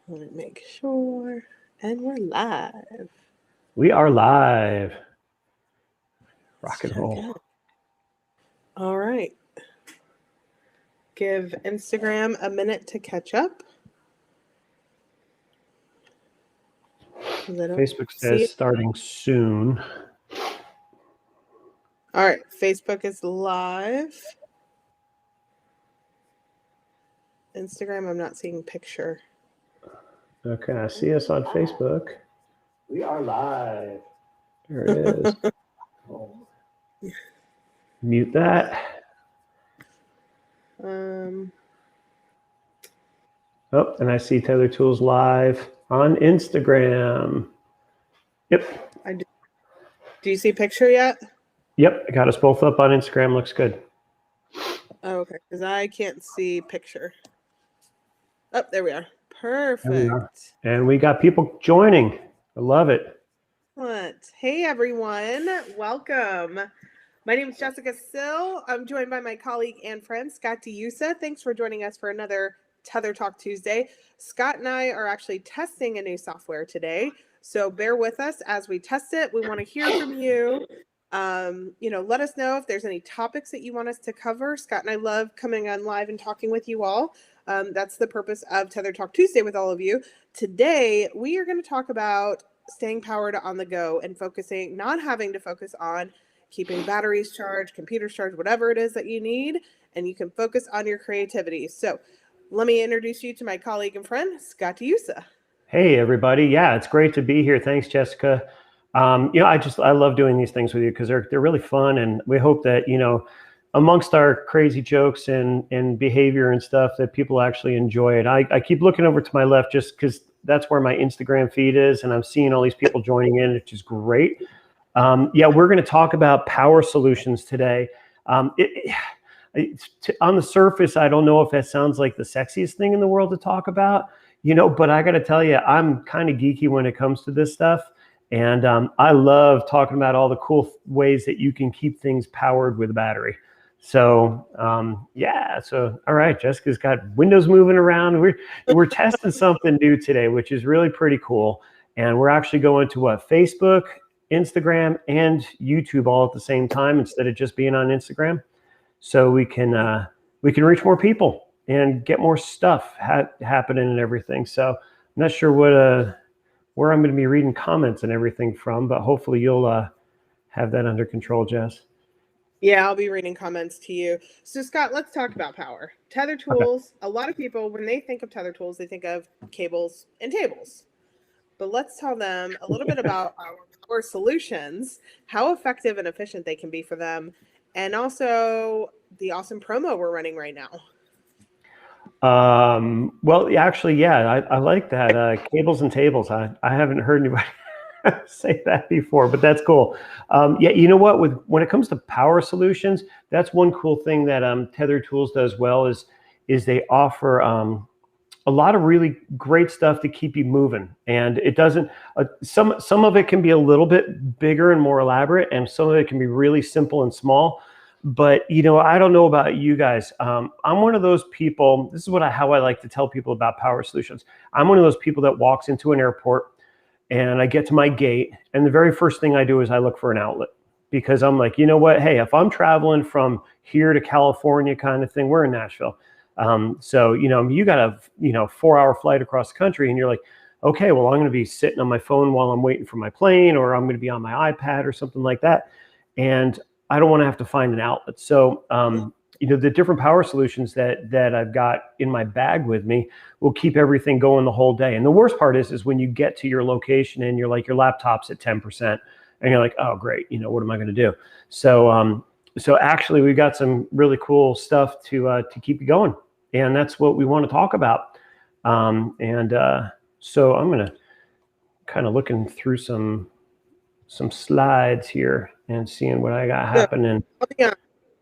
Let me make sure. And we're live. We are live. Let's Rock and check roll. in. All right. Give Instagram a minute to catch up. Facebook says starting soon. All right. Facebook is live. Instagram, I'm not seeing picture. Okay, I see us on Facebook. We are live. There it is. Mute that. Oh, and I see Tether Tools live on Instagram. Yep. Do you see picture yet? Yep, I got us both up on Instagram. Looks good. Oh, okay, because I can't see picture. Oh, there we are. Perfect. There we are. And we got people joining. I love it. Excellent. Hey, everyone. Welcome. My name is Jessica Sill. I'm joined by my colleague and friend, Scott DeUsa. Thanks for joining us for another Tether Talk Tuesday. Scott and I are actually testing a new software today, so bear with us as we test it. We want to hear from you. Let us know if there's any topics that you want us to cover. Scott and I love coming on live and talking with you all. That's the purpose of Tether Talk Tuesday with all of you. Today, we are going to talk about staying powered on the go and not having to focus on keeping batteries charged, computers charged, whatever it is that you need, and you can focus on your creativity. So let me introduce you to my colleague and friend, Scott DeUsa. Hey, everybody. Yeah, it's great to be here. Thanks, Jessica. I love doing these things with you because they're really fun. And we hope that, amongst our crazy jokes and behavior and stuff, that people actually enjoy it. I keep looking over to my left just because that's where my Instagram feed is. And I'm seeing all these people joining in, which is great. We're going to talk about power solutions today. On the surface, I don't know if that sounds like the sexiest thing in the world to talk about, but I got to tell you, I'm kind of geeky when it comes to this stuff. And I love talking about all the cool ways that you can keep things powered with a battery. So, all right, Jessica's got windows moving around. We're testing something new today, which is really pretty cool. And we're actually going to Facebook, Instagram, and YouTube all at the same time instead of just being on Instagram. So we can reach more people and get more stuff happening and everything. So I'm not sure where I'm going to be reading comments and everything from, but hopefully you'll have that under control, Jess. Yeah, I'll be reading comments to you. So Scott, let's talk about power. Tether Tools, okay. A lot of people, when they think of Tether Tools, they think of cables and tables. But let's tell them a little bit about our power solutions, how effective and efficient they can be for them, and also the awesome promo we're running right now. I like that. Cables and tables. I haven't heard anybody say that before, but that's cool. You know what? When it comes to power solutions, that's one cool thing that Tether Tools does well is they offer a lot of really great stuff to keep you moving. And it doesn't, some of it can be a little bit bigger and more elaborate, and some of it can be really simple and small. But, I don't know about you guys. I'm one of those people, this is how I like to tell people about power solutions. I'm one of those people that walks into an airport and I get to my gate, and the very first thing I do is I look for an outlet, because I'm like, you know what? Hey, if I'm traveling from here to California kind of thing, we're in Nashville. So, you got a 4-hour flight across the country, and you're like, okay, well, I'm going to be sitting on my phone while I'm waiting for my plane, or I'm going to be on my iPad or something like that. And I don't want to have to find an outlet. So, the different power solutions that I've got in my bag with me will keep everything going the whole day. And the worst part is when you get to your location and you're like, your laptop's at 10%, and you're like, oh, great, what am I going to do? So, actually, we've got some really cool stuff to keep you going, and that's what we want to talk about. So I'm going to kind of looking through some slides here and seeing what I got happening. Yeah.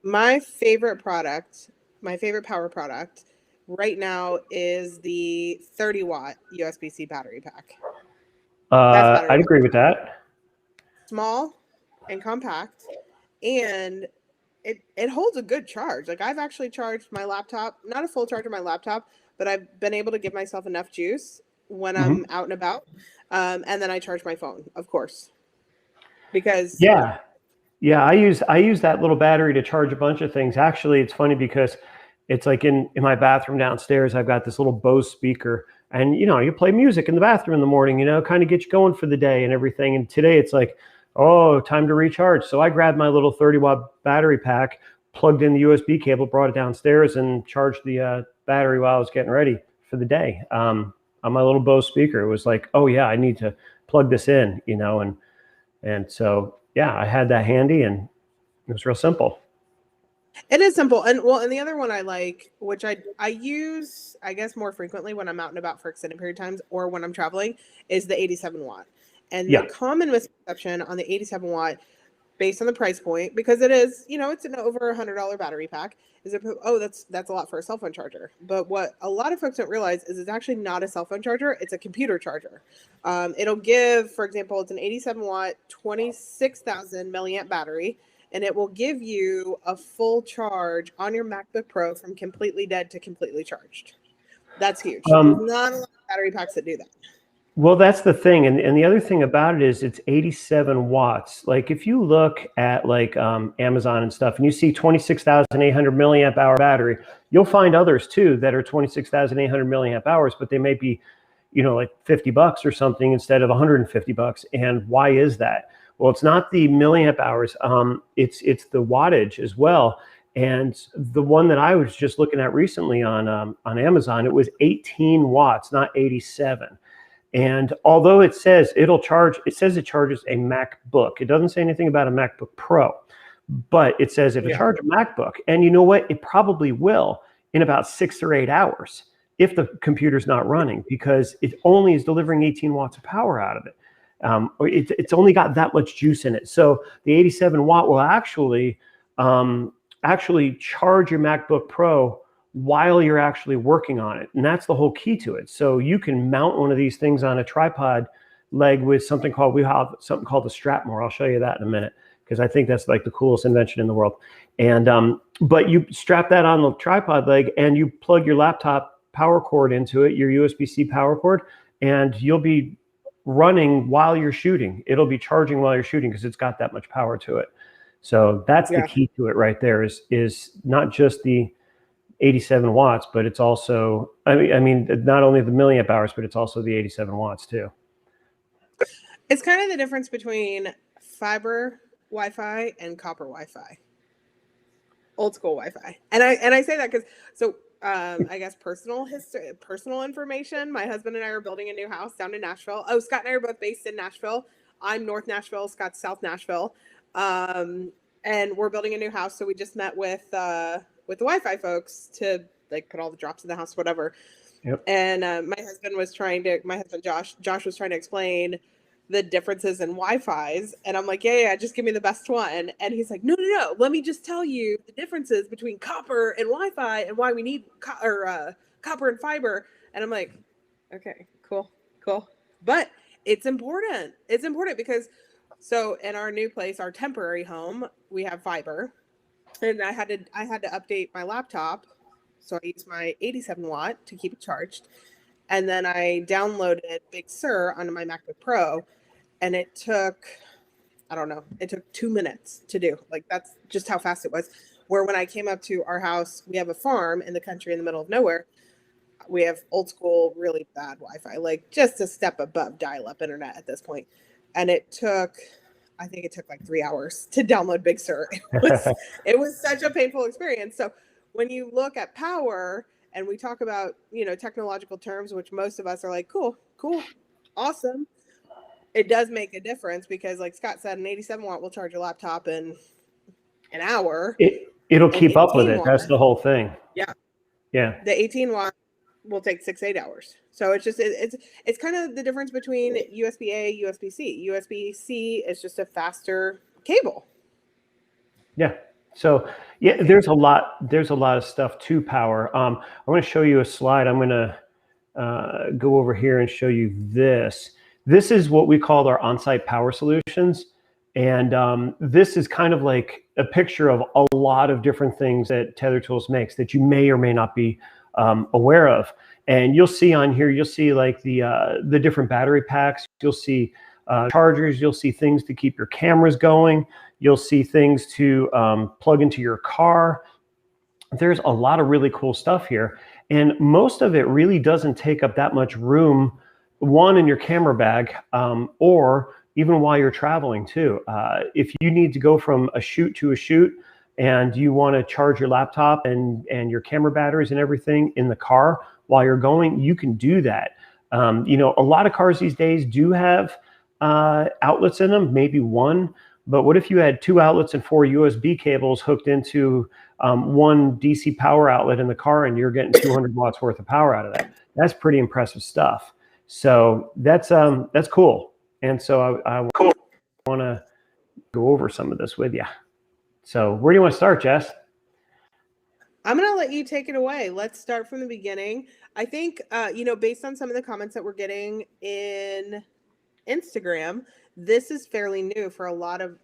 My favorite power product right now is the 30-watt USB-C battery pack. I'd agree with that. Small and compact, and it holds a good charge. Like, I've actually charged my laptop, not a full charge of my laptop, but I've been able to give myself enough juice when Mhm. I'm out and about. And then I charge my phone, of course, because Yeah. Yeah, I use that little battery to charge a bunch of things. Actually, it's funny because it's like in my bathroom downstairs, I've got this little Bose speaker, and you play music in the bathroom in the morning, kind of get you going for the day and everything. And today it's like, oh, time to recharge. So I grabbed my little 30-watt battery pack, plugged in the USB cable, brought it downstairs, and charged the battery while I was getting ready for the day on my little Bose speaker. It was like, oh yeah, I need to plug this in, and so yeah, I had that handy, and it was real simple. it is simple. And the other one I like, which I use, I guess, more frequently when I'm out and about for extended period times or when I'm traveling, is the 87 watt. And the Yeah. common misconception on the 87 watt, based on the price point, because it is, it's an over $100 battery pack, is that, oh, that's a lot for a cell phone charger. But what a lot of folks don't realize is it's actually not a cell phone charger; it's a computer charger. It'll give, for example, it's an 87 watt, 26,000 milliamp battery, and it will give you a full charge on your MacBook Pro from completely dead to completely charged. That's huge. There's not a lot of battery packs that do that. Well, that's the thing, and the other thing about it is it's 87 watts. Like if you look at like Amazon and stuff, and you see 26,800 milliamp hour battery, you'll find others too that are 26,800 milliamp hours, but they may be, like $50 or something instead of $150. And why is that? Well, it's not the milliamp hours. It's the wattage as well. And the one that I was just looking at recently on Amazon, it was 18 watts, not 87. And although it says it charges a MacBook. It doesn't say anything about a MacBook Pro, but it says it'll charge a MacBook. And you know what? It probably will in about 6 or 8 hours if the computer's not running, because it only is delivering 18 watts of power out of it. It's only got that much juice in it. So the 87 watt will actually charge your MacBook Pro while you're actually working on it. And that's the whole key to it. So you can mount one of these things on a tripod leg with we have something called the Strapmore. I'll show you that in a minute, because I think that's like the coolest invention in the world. And but you strap that on the tripod leg and you plug your laptop power cord into it, your USB-C power cord, and you'll be running while you're shooting. It'll be charging while you're shooting because it's got that much power to it. So that's the key to it right there, is not just the 87 watts, but it's also, I mean, not only the milliamp hours, but it's also the 87 watts too. It's kind of the difference between fiber Wi-Fi and copper Wi-Fi, old school Wi-Fi. And I say that because, I guess personal information. My husband and I are building a new house down in Nashville. Oh, Scott and I are both based in Nashville. I'm North Nashville, Scott's South Nashville. And we're building a new house. So we just met with the Wi-Fi folks to like put all the drops in the house, whatever. Yep. And my husband Josh was trying to explain the differences in Wi-Fis. And I'm like, yeah, just give me the best one. And he's like, no, let me just tell you the differences between copper and Wi-Fi and why we need copper and fiber. And I'm like, okay, cool. But it's important. It's important because so in our new place, our temporary home, we have fiber. And I had to update my laptop, so I used my 87 watt to keep it charged, and then I downloaded Big Sur onto my MacBook Pro, and it took 2 minutes to do. Like that's just how fast it was. Where when I came up to our house, we have a farm in the country in the middle of nowhere. We have old school, really bad Wi-Fi, like just a step above dial-up internet at this point, and I think it took like 3 hours to download Big Sur. It was such a painful experience. So when you look at power and we talk about, technological terms, which most of us are like, cool, awesome. It does make a difference because like Scott said, an 87 watt will charge your laptop in an hour. It'll keep up with it. That's the whole thing. Yeah. Yeah. The 18 watt will take 6-8 hours. So it's just it's kind of the difference between USB-A, USB-C. USB-C is just a faster cable. Yeah. So yeah, there's a lot of stuff to power. I'm going to show you a slide. I'm going to go over here and show you this. This is what we call our ONsite Power solutions. And this is kind of like a picture of a lot of different things that Tether Tools makes that you may or may not be aware of. And you'll see on here, you'll see like the different battery packs. You'll see chargers. You'll see things to keep your cameras going. You'll see things to plug into your car. There's a lot of really cool stuff here. And most of it really doesn't take up that much room, one, in your camera bag, or even while you're traveling too. If you need to go from a shoot to a shoot and you want to charge your laptop and your camera batteries and everything in the car while you're going, you can do that. You know, a lot of cars these days do have outlets in them, maybe one. But what if you had 2 outlets and 4 USB cables hooked into one DC power outlet in the car, and you're getting 200 watts worth of power out of that? That's pretty impressive stuff. So that's cool. And so I want to go over some of this with you. So where do you want to start, Jess? I'm going to let you take it away. Let's start from the beginning. I think, you know, based on some of the comments that we're getting in Instagram, this is fairly new for a lot of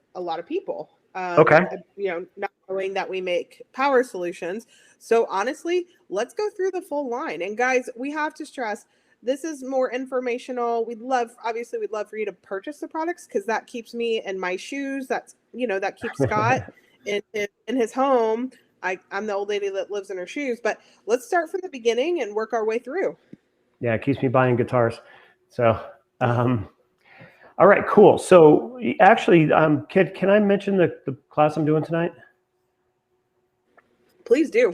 people. Okay. You know, not knowing that we make power solutions. So honestly, let's go through the full line. And guys, we have to stress, this is more informational. Obviously we'd love for you to purchase the products, because that keeps me in my shoes. That's, you know, that keeps Scott in his home. I'm the old lady that lives in her shoes. But let's start from the beginning and work our way through. Yeah, it keeps me buying guitars. So, all right, cool. So actually, can I mention the class I'm doing tonight? Please do.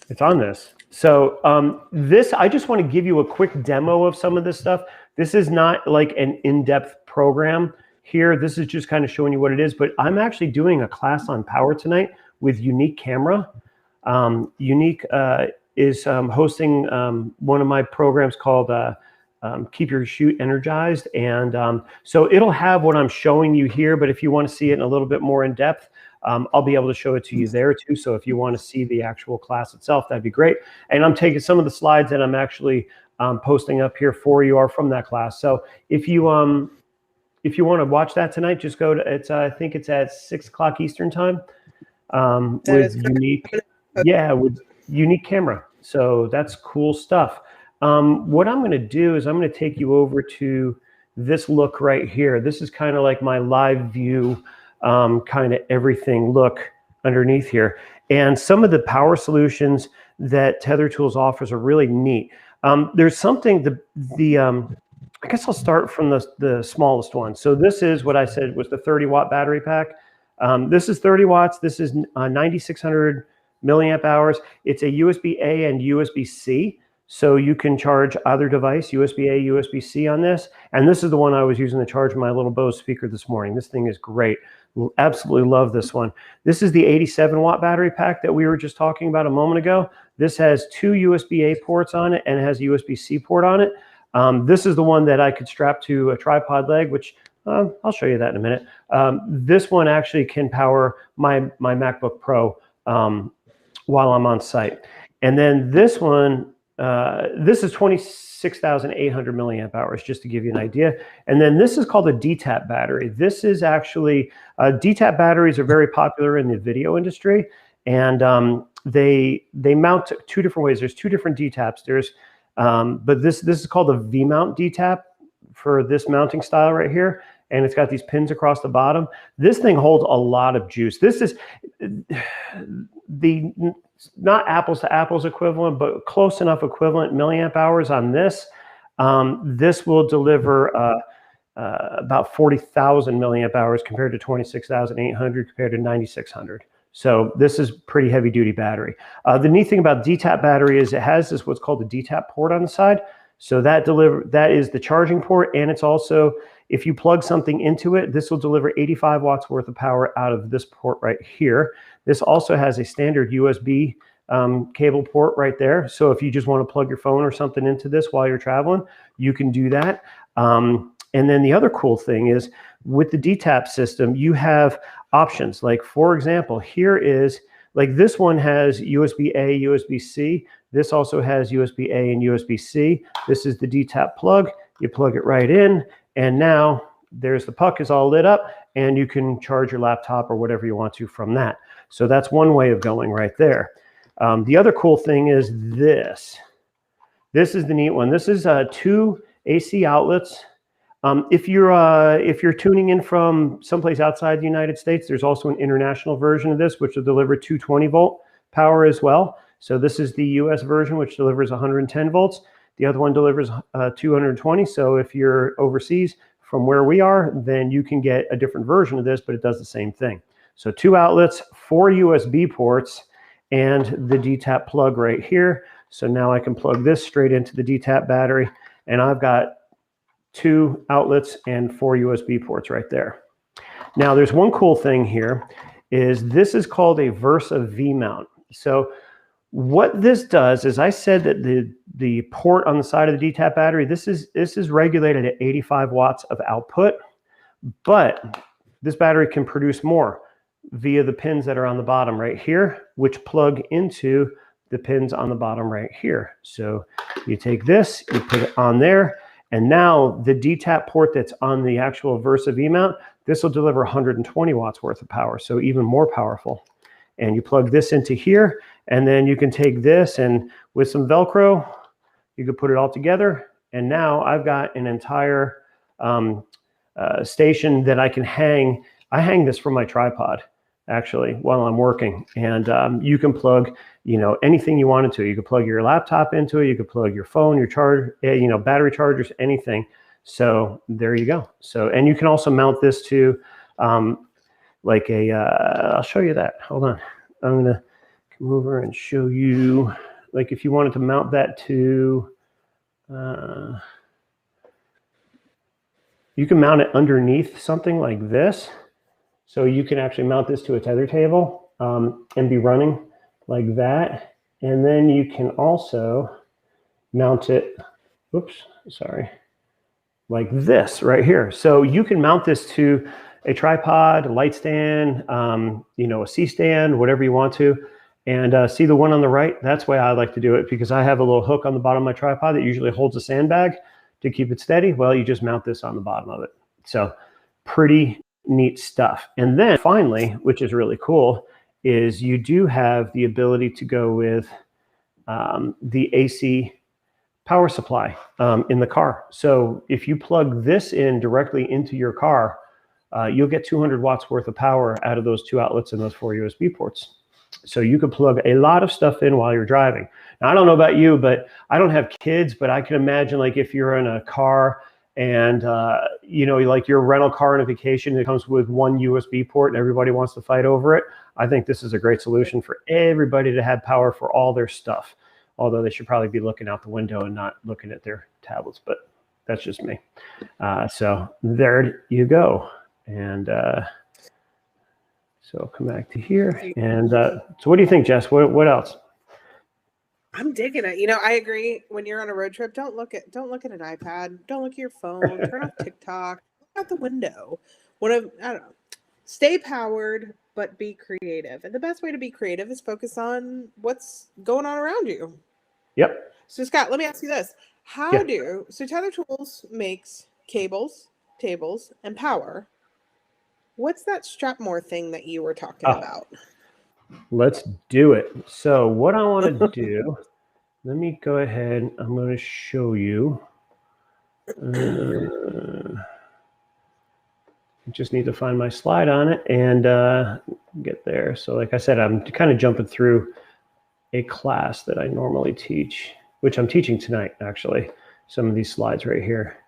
It's on this. So I just want to give you a quick demo of some of this stuff. This is not like an in-depth program here. This is just kind of showing you what it is. But I'm actually doing a class on power tonight with Unique Camera. Unique is hosting one of my programs called Keep Your Shoot Energized. And so it'll have what I'm showing you here, but if you want to see it in a little bit more in depth, I'll be able to show it to you there too. So if you want to see the actual class itself, that'd be great. And I'm taking some of the slides that I'm actually posting up here for you are from that class. So if you want to watch that tonight, just go to, I think it's at 6 o'clock Eastern time with Unique Camera. So that's cool stuff. What I'm going to do is I'm going to take you over to this look right here. This is kind of like my live view, kind of everything look underneath here. And some of the power solutions that Tether Tools offers are really neat. There's something, I guess I'll start from the smallest one. So this is what I said was the 30-watt battery pack. This is 30 watts. This is 9,600 milliamp hours. It's a USB-A and USB-C. So you can charge either device, USB-A, USB-C on this. And this is the one I was using to charge my little Bose speaker this morning. This thing is great. Absolutely love this one. This is the 87-watt battery pack that we were just talking about a moment ago. This has 2 USB-A ports on it and it has a USB-C port on it. This is the one that I could strap to a tripod leg, which I'll show you that in a minute. This one actually can power my MacBook Pro while I'm on site. And then this one, this is 26,800 milliamp hours, just to give you an idea. And then this is called a DTAP battery. This is actually, DTAP batteries are very popular in the video industry. And they mount 2 different ways. There's 2 different DTAPs. There's, but this is called a V-mount DTAP for this mounting style right here. And it's got these pins across the bottom. This thing holds a lot of juice. This is the not apples to apples equivalent, but close enough equivalent milliamp hours on this. This will deliver about 40,000 milliamp hours compared to 26,800 compared to 9,600. So this is pretty heavy duty battery. The neat thing about DTAP battery is it has this what's called a DTAP port on the side. So that is the charging port, and it's also, if you plug something into it, this will deliver 85 watts worth of power out of this port right here. This also has a standard USB cable port right there. So if you just want to plug your phone or something into this while you're traveling, you can do that. And then the other cool thing is with the DTAP system, you have options. Like, for example, here is, like this one has USB-A, USB-C. This also has USB-A and USB-C. This is the DTAP plug. You plug it right in, and now there's the puck is all lit up, and you can charge your laptop or whatever you want to from that. So that's one way of going right there. The other cool thing is this. This is the neat one. This is 2 AC outlets. If you're tuning in from someplace outside the United States, there's also an international version of this, which will deliver 220 volt power as well. So this is the US version, which delivers 110 volts. The other one delivers 220. So if you're overseas from where we are, then you can get a different version of this, but it does the same thing. So 2 outlets, 4 USB ports, and the DTAP plug right here. So now I can plug this straight into the DTAP battery, and I've got 2 outlets and 4 USB ports right there. Now there's one cool thing here is this is called a Versa V-mount. So what this does is I said that the port on the side of the DTAP battery, this is regulated at 85 watts of output, but this battery can produce more via the pins that are on the bottom right here, which plug into the pins on the bottom right here. So you take this, you put it on there, and now the DTAP port that's on the actual Versa V-mount, this will deliver 120 watts worth of power, so even more powerful. And you plug this into here, and then you can take this and with some Velcro, you can put it all together. And now I've got an entire station that I can hang. I hang this from my tripod actually while I'm working, and you can plug, you know, anything you wanted to. You could plug your laptop into it. You could plug your phone, your charger, you know, battery chargers, anything. So there you go. So, and you can also mount this to like a, I'll show you that. Hold on. I'm going to come over and show you, like if you wanted to mount that to, you can mount it underneath something like this. So you can actually mount this to a tether table and be running like that. And then you can also mount it, oops, sorry, like this right here. So you can mount this to a tripod, a light stand, you know, a C-stand, whatever you want to. And see the one on the right? That's why I like to do it, because I have a little hook on the bottom of my tripod that usually holds a sandbag to keep it steady. Well, you just mount this on the bottom of it. So pretty neat stuff. And then finally, which is really cool, is you do have the ability to go with the AC power supply in the car. So if you plug this in directly into your car, you'll get 200 watts worth of power out of those 2 outlets and those 4 USB ports. So you could plug a lot of stuff in while you're driving. Now, I don't know about you, but I don't have kids, but I can imagine like if you're in a car and, you know, like your rental car on a vacation, it comes with 1 USB port and everybody wants to fight over it. I think this is a great solution for everybody to have power for all their stuff. Although they should probably be looking out the window and not looking at their tablets, but that's just me. So there you go. And so I'll come back to here. And so what do you think, Jess? What else? I'm digging it. You know, I agree. When you're on a road trip, don't look at an iPad. Don't look at your phone. Turn off TikTok. Look out the window. I don't know. Stay powered, but be creative. And the best way to be creative is focus on what's going on around you. Yep. So Scott, let me ask you this. So Tether Tools makes cables, tables, and power. What's that Strapmore thing that you were talking about? Let's do it. So what I want to do, let me go ahead. I'm going to show you. I just need to find my slide on it and get there. So like I said, I'm kind of jumping through a class that I normally teach, which I'm teaching tonight, actually. Some of these slides right here.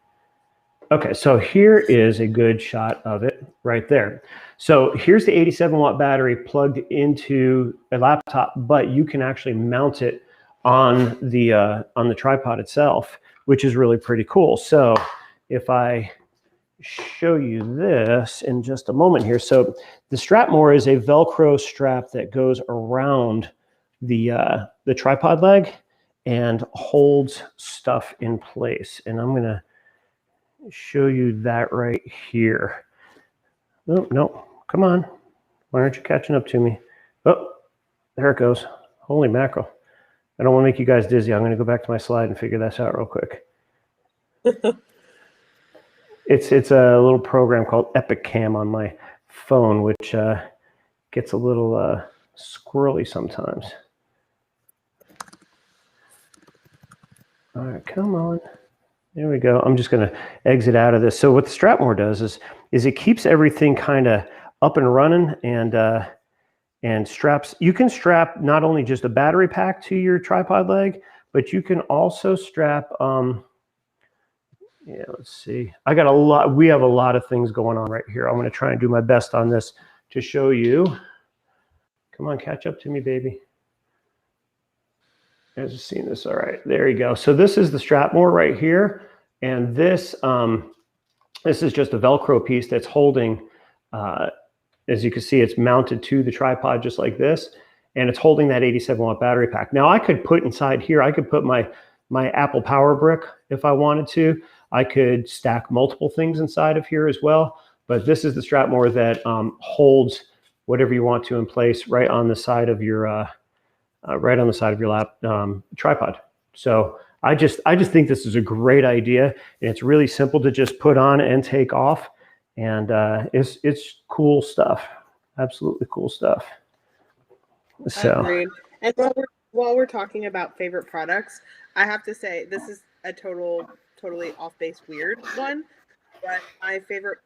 Okay, so here is a good shot of it right there. So here's the 87 watt battery plugged into a laptop, but you can actually mount it on the tripod itself, which is really pretty cool. So if I show you this in just a moment here. So the Strapmore is a Velcro strap that goes around the tripod leg and holds stuff in place. And I'm gonna show you that right here. Oh, no, come on. Why aren't you catching up to me? Oh, there it goes. Holy mackerel. I don't want to make you guys dizzy. I'm going to go back to my slide and figure this out real quick. It's a little program called Epic Cam on my phone, which gets a little squirrely sometimes. All right, come on. There we go. I'm just going to exit out of this. So what the Strapmore does is it keeps everything kind of up and running and straps. You can strap not only just a battery pack to your tripod leg, but you can also strap. Yeah, let's see. I got a lot. We have a lot of things going on right here. I'm going to try and do my best on this to show you. Come on, catch up to me, baby. I've just seen this. All right, there you go. So this is the Strapmore right here, and this is just a Velcro piece that's holding. As you can see, it's mounted to the tripod just like this, and it's holding that 87-watt battery pack. Now I could put inside here. I could put my Apple Power brick if I wanted to. I could stack multiple things inside of here as well. But this is the Strapmore that holds whatever you want to in place right on the side of your lap tripod. So I just think this is a great idea, and it's really simple to just put on and take off, and it's cool stuff. Absolutely cool stuff. So agreed. And while we're talking about favorite products, I have to say this is a totally off base weird one, but my favorite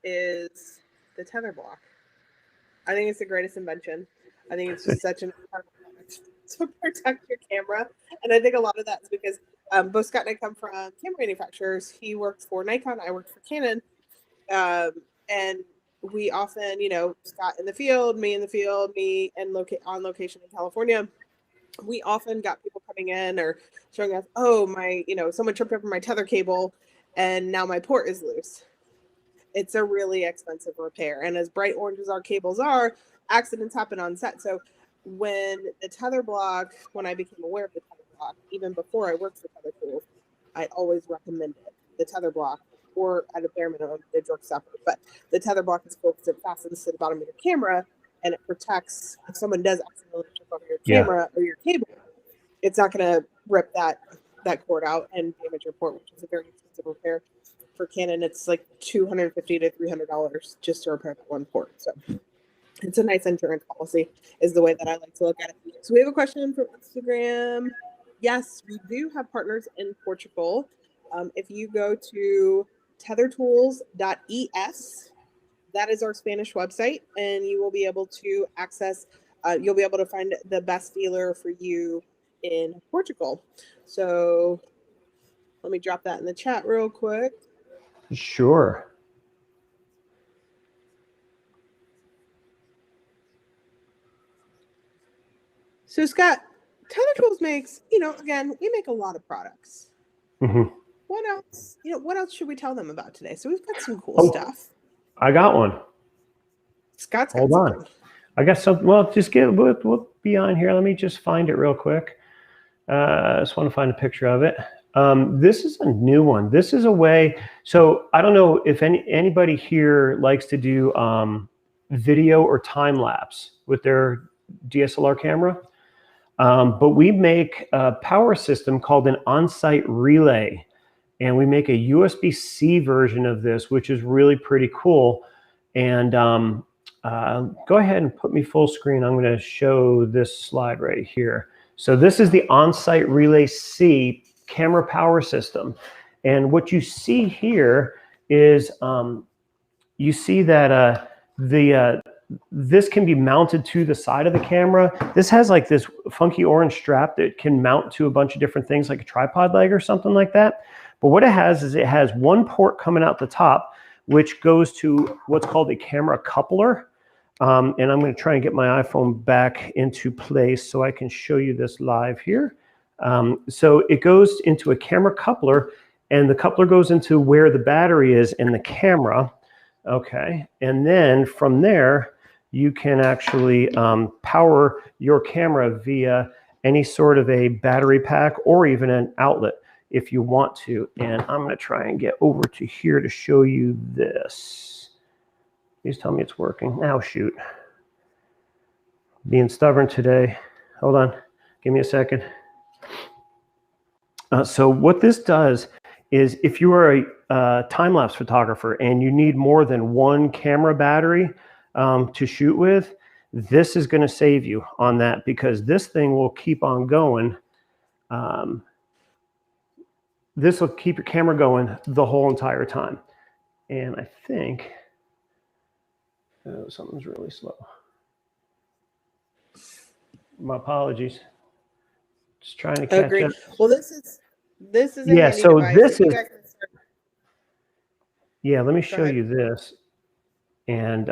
is the Tether block. I think it's the greatest invention. I think it's just such an important product to protect your camera. And I think a lot of that is because both Scott and I come from camera manufacturers. He works for Nikon, I worked for Canon. And we often, Scott in the field, me in the field, me and on location in California. We often got people coming in or showing us, oh, someone tripped over my tether cable and now my port is loose. It's a really expensive repair. And as bright orange as our cables are, accidents happen on set. So when I became aware of the tether block, even before I worked for Tether Tools, I always recommended the tether block, or at a bare minimum, the jerk stopper. But the tether block is focused, it fastens to the bottom of your camera, and it protects if someone does accidentally trip over your camera or your cable, it's not going to rip that cord out and damage your port, which is a very expensive repair. For Canon, it's like $250 to $300 just to repair that one port. So it's a nice insurance policy, is the way that I like to look at it. So we have a question from Instagram. Yes, we do have partners in Portugal. If you go to tethertools.es, that is our Spanish website, and you will be able to access, you'll be able to find the best dealer for you in Portugal. So let me drop that in the chat real quick. Sure. So Scott, Tether Tools makes, again, we make a lot of products. Mm-hmm. What else? What else should we tell them about today? So we've got some cool stuff. I got one. Scott's got Hold something. on. I got something. Well, we'll be on here. Let me just find it real quick. I just want to find a picture of it. This is a new one. This is a way. So I don't know if anybody here likes to do video or time lapse with their DSLR camera. But we make a power system called an ONsite relay. And we make a USB-C version of this, which is really pretty cool. And go ahead and put me full screen. I'm going to show this slide right here. So this is the ONsite Relay C camera power system. And what you see here is you see that this can be mounted to the side of the camera. This has like this funky orange strap that can mount to a bunch of different things, like a tripod leg or something like that. But what it has is it has one port coming out the top, which goes to what's called a camera coupler. And I'm going to try and get my iPhone back into place so I can show you this live here. So it goes into a camera coupler, and the coupler goes into where the battery is in the camera. Okay. And then from there, you can actually power your camera via any sort of a battery pack or even an outlet if you want to. And I'm going to try and get over to here to show you this. Please tell me it's working. Oh, shoot. Being stubborn today. Hold on. Give me a second. So what this does is if you are a time-lapse photographer and you need more than one camera battery to shoot with, this is going to save you on that, because this thing will keep on going. this will keep your camera going the whole entire time. And I think, oh, something's really slow. My apologies. Just trying to catch up. Well, this is a yeah. handy So device. this is. Let me show you this. And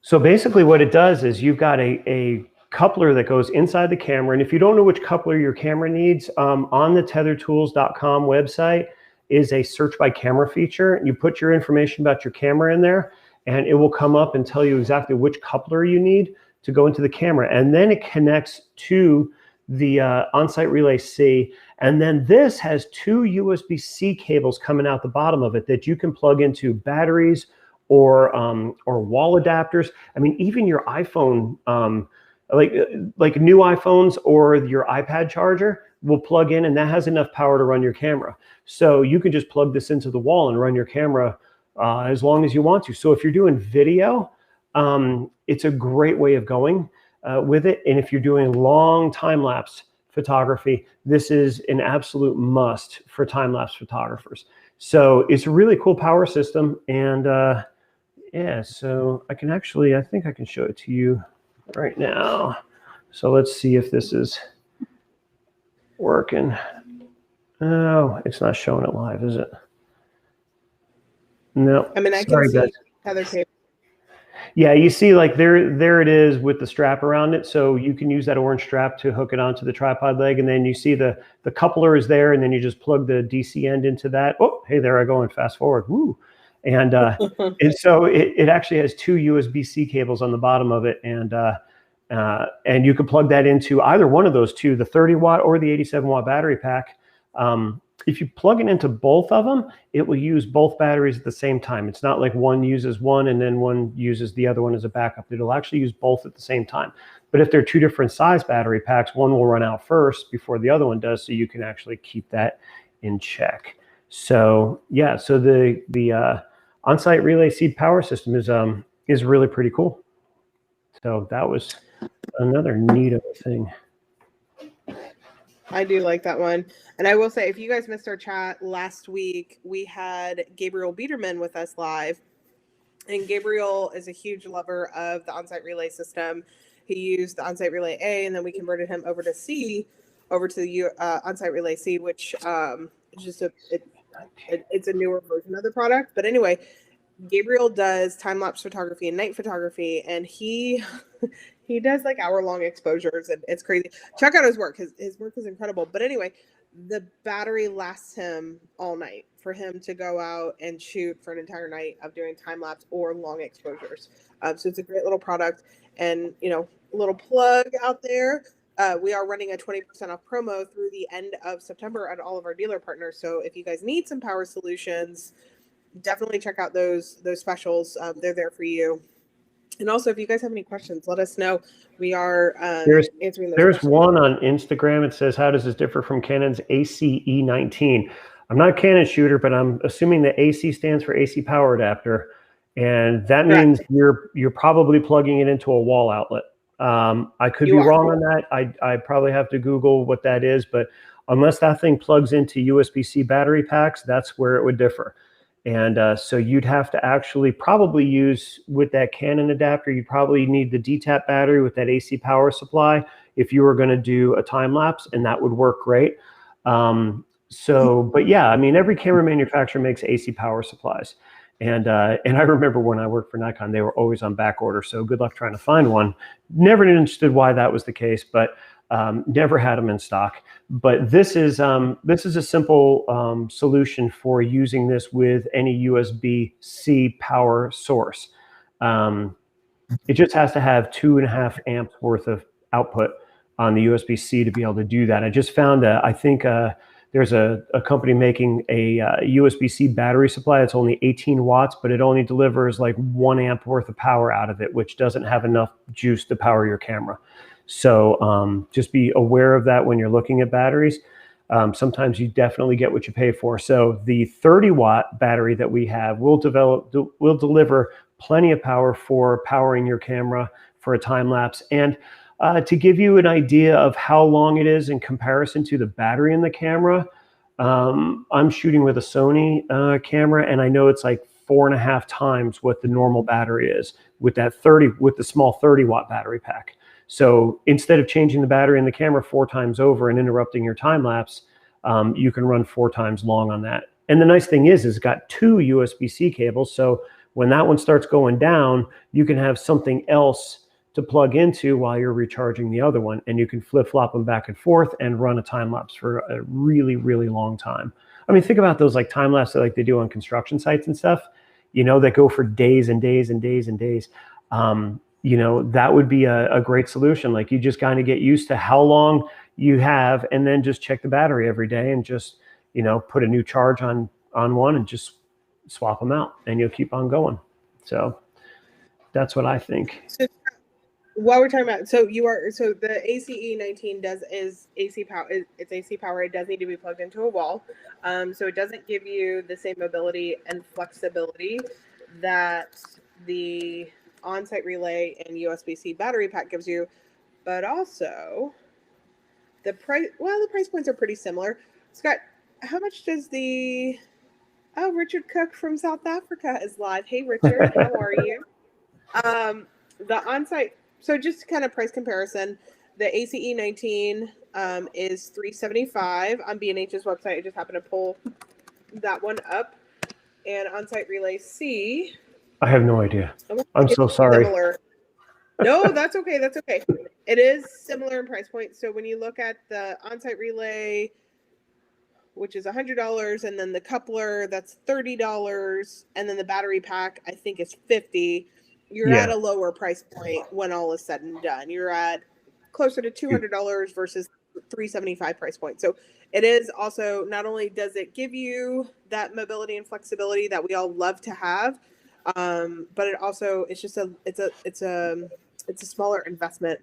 so basically, what it does is you've got a coupler that goes inside the camera. And if you don't know which coupler your camera needs, on the tethertools.com website is a search by camera feature. You put your information about your camera in there, and it will come up and tell you exactly which coupler you need to go into the camera. And then it connects to the OnSite Relay C. And then this has two USB-C cables coming out the bottom of it that you can plug into batteries or wall adapters. I mean, even your iPhone, like new iPhones or your iPad charger will plug in, and that has enough power to run your camera. So you can just plug this into the wall and run your camera as long as you want to. So if you're doing video, it's a great way of going with it. And if you're doing long time-lapse photography, this is an absolute must for time-lapse photographers. So it's a really cool power system. And yeah, so I think I can show it to you right now. So let's see if this is working. Oh, it's not showing it live, is it? No. I mean, I can see Tether cable. Yeah, you see, like there it is with the strap around it. So you can use that orange strap to hook it onto the tripod leg, and then you see the coupler is there, and then you just plug the DC end into that. Oh, hey, there I go, and fast forward. Woo. And and so it actually has two USB-C cables on the bottom of it, and you can plug that into either one of those two, the 30-watt or the 87-watt battery pack. If you plug it into both of them, it will use both batteries at the same time. It's not like one uses one and then one uses the other one as a backup. It'll actually use both at the same time. But if they're two different size battery packs, one will run out first before the other one does, so you can actually keep that in check. So yeah, so the OnSite Relay C power system is really pretty cool. So that was another neat thing. I do like that one. And I will say, if you guys missed our chat last week, we had Gabriel Biederman with us live. And Gabriel is a huge lover of the OnSite Relay system. He used the OnSite Relay A, and then we converted him over to C, over to the OnSite Relay C, which is just it's a newer version of the product. But anyway, Gabriel does time-lapse photography and night photography, and he does like hour-long exposures, and it's crazy. Check out his work. His work is incredible. But anyway, the battery lasts him all night for him to go out and shoot for an entire night of doing time-lapse or long exposures. So it's a great little product. And, you know, a little plug out there. We are running a 20% off promo through the end of September at all of our dealer partners. So if you guys need some power solutions, definitely check out those specials. They're there for you. And also, if you guys have any questions, let us know. We are answering those. There's one on Instagram. It says, how does this differ from Canon's ACE19? I'm not a Canon shooter, but I'm assuming that AC stands for AC power adapter. And that means you're probably plugging it into a wall outlet. I could be wrong on that. I probably have to Google what that is. But unless that thing plugs into USB-C battery packs, that's where it would differ. And so you'd have to actually probably use, with that Canon adapter, you probably need the DTAP battery with that AC power supply if you were going to do a time lapse, and that would work great. But yeah, I mean, every camera manufacturer makes AC power supplies. And I remember when I worked for Nikon, they were always on back order. So good luck trying to find one. Never understood why that was the case, but never had them in stock. But this is a simple solution for using this with any USB-C power source. It just has to have 2.5 amps worth of output on the USB-C to be able to do that. I just found that I think there's a company making a USB-C battery supply that's only 18 watts, but it only delivers like 1 amp worth of power out of it, which doesn't have enough juice to power your camera. So just be aware of that when you're looking at batteries. Sometimes you definitely get what you pay for. So the 30-watt battery that we have will deliver plenty of power for powering your camera for a time lapse. And To give you an idea of how long it is in comparison to the battery in the camera, I'm shooting with a Sony camera, and I know it's like 4.5 times what the normal battery is with the small 30-watt battery pack. So instead of changing the battery in the camera 4 times over and interrupting your time lapse, you can run 4 times long on that. And the nice thing is it's got 2 USB-C cables. So when that one starts going down, you can have something else to plug into while you're recharging the other one, and you can flip-flop them back and forth and run a time lapse for a really, really long time. I mean, think about those like time lapses like they do on construction sites and stuff, that go for days and days and days and days. That would be a great solution. Like, you just kind of get used to how long you have, and then just check the battery every day and just, put a new charge on one and just swap them out, and you'll keep on going. So that's what I think. So while we're talking about, so the ACE19 is AC power. It's AC power. It does need to be plugged into a wall. So it doesn't give you the same mobility and flexibility that the ONsite relay and USB-C battery pack gives you, but also the price points are pretty similar. Scott, how much does Richard Cook from South Africa is live. Hey Richard, how are you? The ONsite, so just kind of price comparison, the ACE19 is $375 on B&H's website. I just happened to pull that one up. And ONsite Relay C, I have no idea. I'm so sorry. Similar. No, that's okay. That's okay. It is similar in price point. So when you look at the ONsite Relay, which is $100, and then the coupler, that's $30, and then the battery pack, I think, is $50. You're at a lower price point when all is said and done. You're at closer to $200 versus $375 price point. So it is also, not only does it give you that mobility and flexibility that we all love to have, but it also, it's a smaller investment,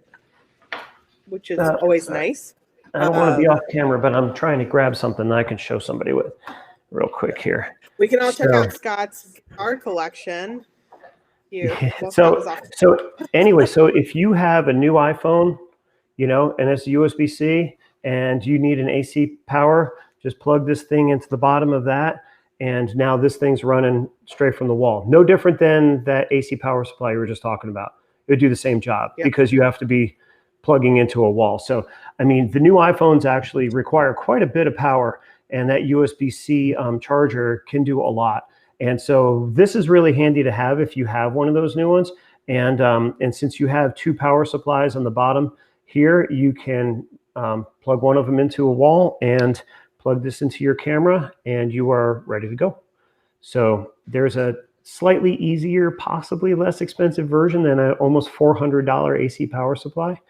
which is always nice. I don't want to be off camera, but I'm trying to grab something that I can show somebody with real quick here. We can all check out Scott's guitar collection. So anyway, so if you have a new iPhone, and it's USB-C, and you need an AC power, just plug this thing into the bottom of that, and now this thing's running straight from the wall. No different than that AC power supply you were just talking about. It would do the same job because you have to be plugging into a wall. So, I mean, the new iPhones actually require quite a bit of power, and that USB-C charger can do a lot. And so this is really handy to have if you have one of those new ones. And since you have 2 power supplies on the bottom here, you can plug one of them into a wall and plug this into your camera, and you are ready to go. So there's a slightly easier, possibly less expensive version than an almost $400 AC power supply.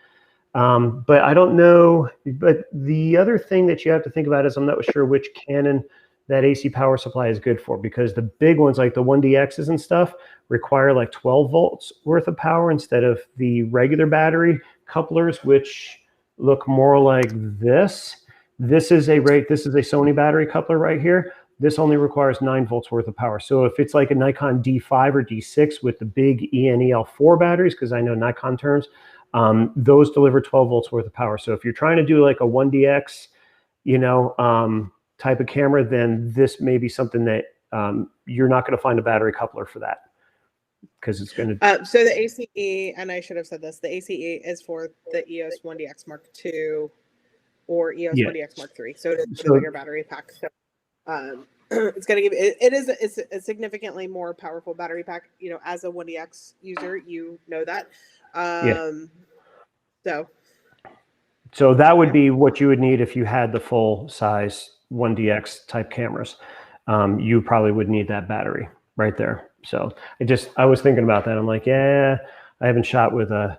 But I don't know. But the other thing that you have to think about is I'm not sure which Canon that AC power supply is good for, because the big ones like the 1DXs and stuff require like 12 volts worth of power instead of the regular battery couplers, which look more like this. This is a Sony battery coupler right here. This only requires 9 volts worth of power. So if it's like a Nikon D5 or D6 with the big ENEL4 batteries, because I know Nikon terms, those deliver 12 volts worth of power. So if you're trying to do like a 1DX, type of camera, then this may be something that you're not going to find a battery coupler for that, because it's going to. So the ACE, and I should have said this, the ACE is for the EOS 1DX Mark II or EOS 1DX Mark III. So it is the bigger battery pack. So it's going to give it's a significantly more powerful battery pack. As a 1DX user, that. So that would be what you would need if you had the full size 1DX type cameras. You probably would need that battery right there. So I was thinking about that. I'm like, I haven't shot with a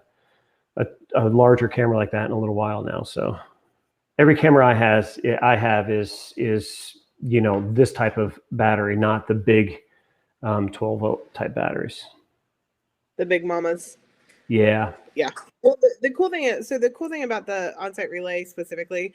larger camera like that in a little while now. So every camera I have is this type of battery, not the big 12 volt type batteries. The big mamas. Yeah. Well, the cool thing about the ONsite Relay specifically,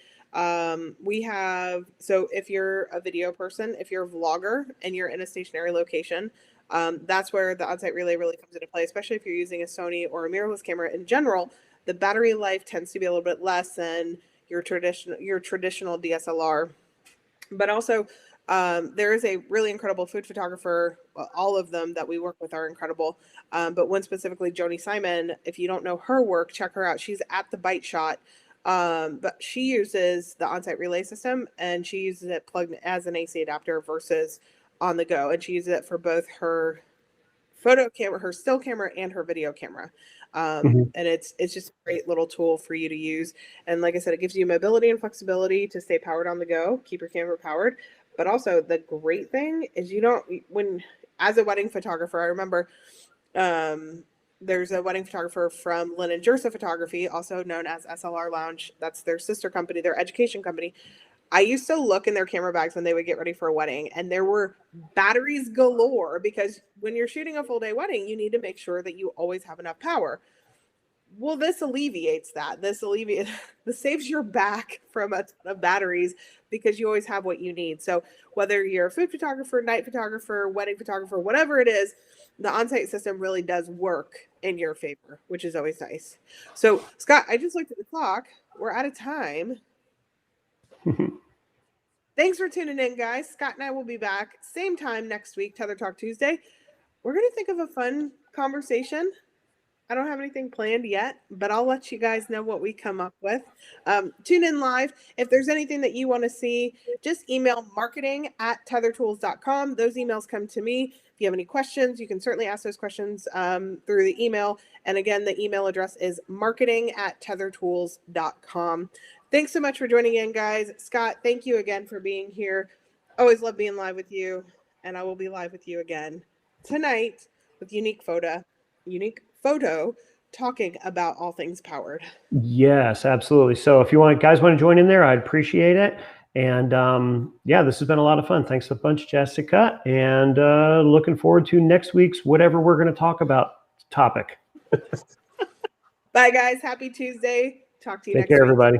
we have, so if you're a video person, if you're a vlogger and you're in a stationary location, that's where the ONsite Relay really comes into play, especially if you're using a Sony or a mirrorless camera in general. the battery life tends to be a little bit less than your traditional DSLR. But also, there is a really incredible food photographer. Well, all of them that we work with are incredible. But one specifically, Joni Simon. If you don't know her work, check her out. She's at the Bite Shot. But she uses the on-site relay system, and she uses it plugged as an AC adapter versus on the go. And she uses it for both her photo camera, her still camera, and her video camera. And it's just a great little tool for you to use. And like I said, it gives you mobility and flexibility to stay powered on the go, keep your camera powered. But also the great thing is as a wedding photographer, I remember there's a wedding photographer from Lynn and Jersa Photography, also known as SLR Lounge. That's their sister company, their education company. I used to look in their camera bags when they would get ready for a wedding, and there were batteries galore, because when you're shooting a full day wedding, you need to make sure that you always have enough power. Well, this alleviates that. This saves your back from a ton of batteries, because you always have what you need. So whether you're a food photographer, night photographer, wedding photographer, whatever it is, the on-site system really does work in your favor, which is always nice. So Scott, I just looked at the clock. We're out of time. Thanks for tuning in, guys. Scott and I will be back same time next week, Tether Talk Tuesday. We're going to think of a fun conversation. I don't have anything planned yet, but I'll let you guys know what we come up with. Tune in live. If there's anything that you want to see, just email marketing@tethertools.com. Those emails come to me. If you have any questions, you can certainly ask those questions through the email. And again, the email address is marketing@tethertools.com. Thanks so much for joining in, guys. Scott, thank you again for being here. Always love being live with you. And I will be live with you again tonight with Unique Photo, talking about all things powered. Yes, absolutely. So if you guys want to join in there, I'd appreciate it. And yeah, this has been a lot of fun. Thanks a bunch, Jessica. And looking forward to next week's whatever we're going to talk about topic. Bye, guys. Happy Tuesday. Talk to you next week. Take care, everybody.